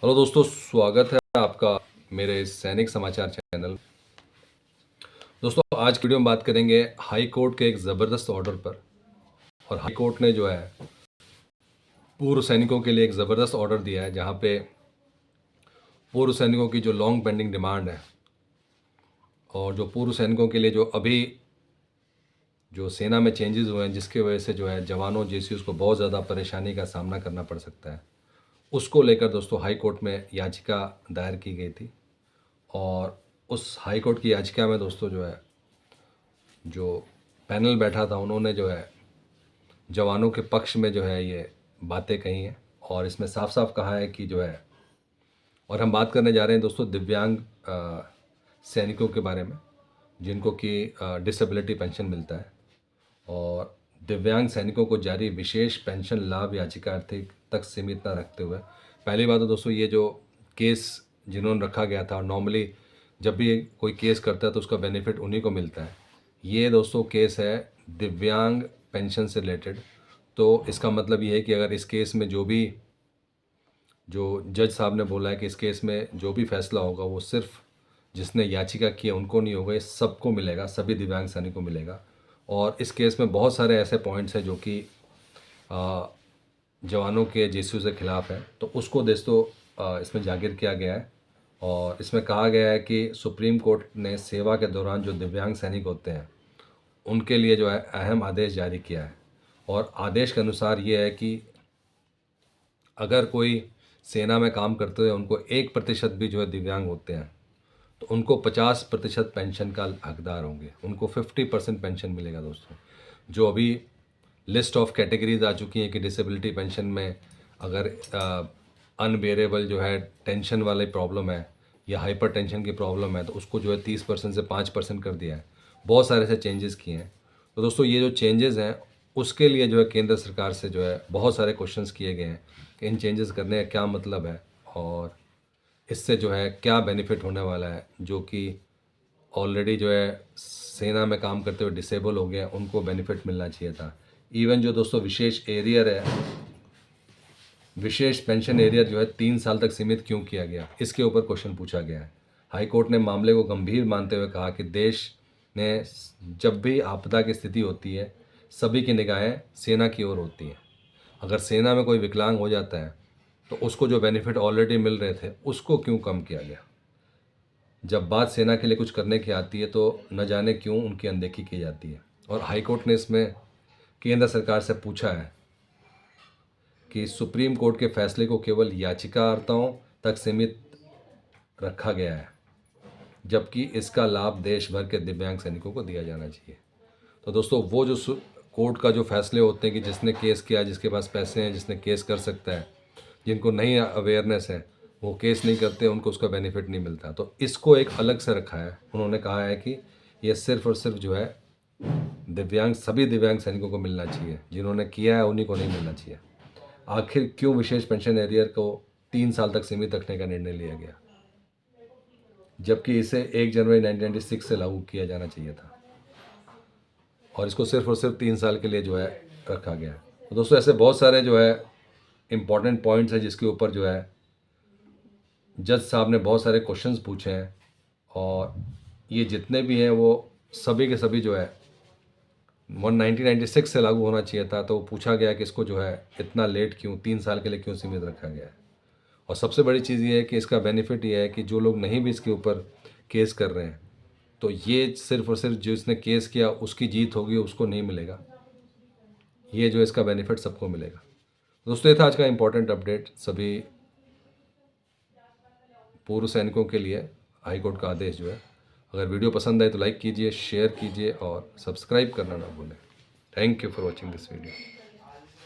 Hello दोस्तों, स्वागत है आपका मेरे इस सैनिक समाचार चैनल। दोस्तों, आज की वीडियो में बात करेंगे हाई कोर्ट के एक ज़बरदस्त ऑर्डर पर। और हाई कोर्ट ने जो है पूर्व सैनिकों के लिए एक ज़बरदस्त ऑर्डर दिया है, जहां पे पूर्व सैनिकों की जो लॉन्ग पेंडिंग डिमांड है और जो पूर्व सैनिकों के लिए जो अभी जो सेना में चेंजेस हुए हैं, जिसकी वजह से जो है जवानों जेसीओस को बहुत ज़्यादा परेशानी का सामना करना पड़ सकता है, उसको लेकर दोस्तों हाई कोर्ट में याचिका दायर की गई थी। और उस हाई कोर्ट की याचिका में दोस्तों जो पैनल बैठा था, उन्होंने जो है जवानों के पक्ष में जो है ये बातें कही हैं। और इसमें साफ साफ कहा है कि जो है, और हम बात करने जा रहे हैं दोस्तों दिव्यांग सैनिकों के बारे में, जिनको कि डिसेबिलिटी पेंशन मिलता है। और दिव्यांग सैनिकों को जारी विशेष पेंशन लाभ याचिका तक सीमित न रखते हुए, पहली बात तो दोस्तों ये जो केस जिन्होंने रखा गया था, नॉर्मली जब भी कोई केस करता है तो उसका बेनिफिट उन्हीं को मिलता है। ये दोस्तों केस है दिव्यांग पेंशन से रिलेटेड। तो इसका मतलब ये है कि अगर इस केस में जो जज साहब ने बोला है कि इस केस में जो भी फैसला होगा वो सिर्फ जिसने याचिका की है उनको नहीं होगा, ये सबको मिलेगा, सभी दिव्यांग सैनिक को मिलेगा। और इस केस में बहुत सारे ऐसे पॉइंट्स हैं जो कि जवानों के जेसीयू के ख़िलाफ़ है, तो उसको दोस्तों इसमें जागिर किया गया है। और इसमें कहा गया है कि सुप्रीम कोर्ट ने सेवा के दौरान जो दिव्यांग सैनिक होते हैं उनके लिए जो है अहम आदेश जारी किया है। और आदेश के अनुसार ये है कि अगर कोई सेना में काम करते हुए उनको 1% भी जो है दिव्यांग होते हैं तो उनको 50% पेंशन का हकदार होंगे, उनको 50% पेंशन मिलेगा दोस्तों। जो अभी लिस्ट ऑफ कैटेगरीज आ चुकी हैं कि डिसेबिलिटी पेंशन में अगर अनबेरेबल जो है टेंशन वाली प्रॉब्लम है या हाइपर टेंशन की प्रॉब्लम है तो उसको जो है 30% से 5% कर दिया है। बहुत सारे ऐसे चेंजेस किए हैं। तो दोस्तों ये जो चेंजेस हैं उसके लिए जो है केंद्र सरकार से जो है बहुत सारे क्वेश्चंस किए गए हैं कि इन चेंजेस करने का क्या मतलब है और इससे जो है क्या बेनिफिट होने वाला है। जो कि ऑलरेडी जो है सेना में काम करते हुए डिसेबल हो गए हैं उनको बेनिफिट मिलना चाहिए था। इवन जो दोस्तों विशेष एरियर है, विशेष पेंशन एरियर जो है 3 साल तक सीमित क्यों किया गया, इसके ऊपर क्वेश्चन पूछा गया है। हाई कोर्ट ने मामले को गंभीर मानते हुए कहा कि देश ने जब भी आपदा की स्थिति होती है सभी की निगाहें सेना की ओर होती हैं। अगर सेना में कोई विकलांग हो जाता है तो उसको जो बेनिफिट ऑलरेडी मिल रहे थे उसको क्यों कम किया गया। जब बात सेना के लिए कुछ करने की आती है तो न जाने क्यों उनकी अनदेखी की जाती है। और हाई कोर्ट ने इसमें केंद्र सरकार से पूछा है कि सुप्रीम कोर्ट के फैसले को केवल याचिकाकर्ताओं तक सीमित रखा गया है, जबकि इसका लाभ देश भर के दिव्यांग सैनिकों को दिया जाना चाहिए। तो दोस्तों वो जो कोर्ट का जो फैसले होते हैं कि जिसने केस किया, जिसके पास पैसे हैं, जिसने केस कर सकता है, जिनको नहीं अवेयरनेस है वो केस नहीं करते, उनको उसका बेनिफिट नहीं मिलता। तो इसको एक अलग से रखा है। उन्होंने कहा है कि ये सिर्फ और सिर्फ जो है सभी दिव्यांग सैनिकों को मिलना चाहिए, जिन्होंने किया है उन्हीं को नहीं मिलना चाहिए। आखिर क्यों विशेष पेंशन एरियर को 3 साल तक सीमित रखने का निर्णय लिया गया, जबकि इसे 1 जनवरी 1996 से लागू किया जाना चाहिए था और इसको सिर्फ और सिर्फ 3 साल के लिए जो है रखा गया है। तो दोस्तों ऐसे बहुत सारे जो है इम्पॉर्टेंट पॉइंट्स हैं जिसके ऊपर जो है जज साहब ने बहुत सारे क्वेश्चंस पूछे हैं। और ये जितने भी हैं वो सभी के सभी जो है 1996 से लागू होना चाहिए था। तो पूछा गया कि इसको जो है इतना लेट क्यों, 3 साल के लिए क्यों सीमित रखा गया है। और सबसे बड़ी चीज़ ये है कि इसका बेनिफिट ये है कि जो लोग नहीं भी इसके ऊपर केस कर रहे हैं तो ये सिर्फ और सिर्फ जिसने केस किया उसकी जीत होगी, उसको नहीं मिलेगा। ये जो इसका बेनिफिट सबको मिलेगा। दोस्तों ये था आज का इम्पोर्टेंट अपडेट सभी पूर्व सैनिकों के लिए। हाई कोर्ट का आदेश जो है, अगर वीडियो पसंद आए तो लाइक कीजिए, शेयर कीजिए और सब्सक्राइब करना ना भूलें। Thank you for watching this video.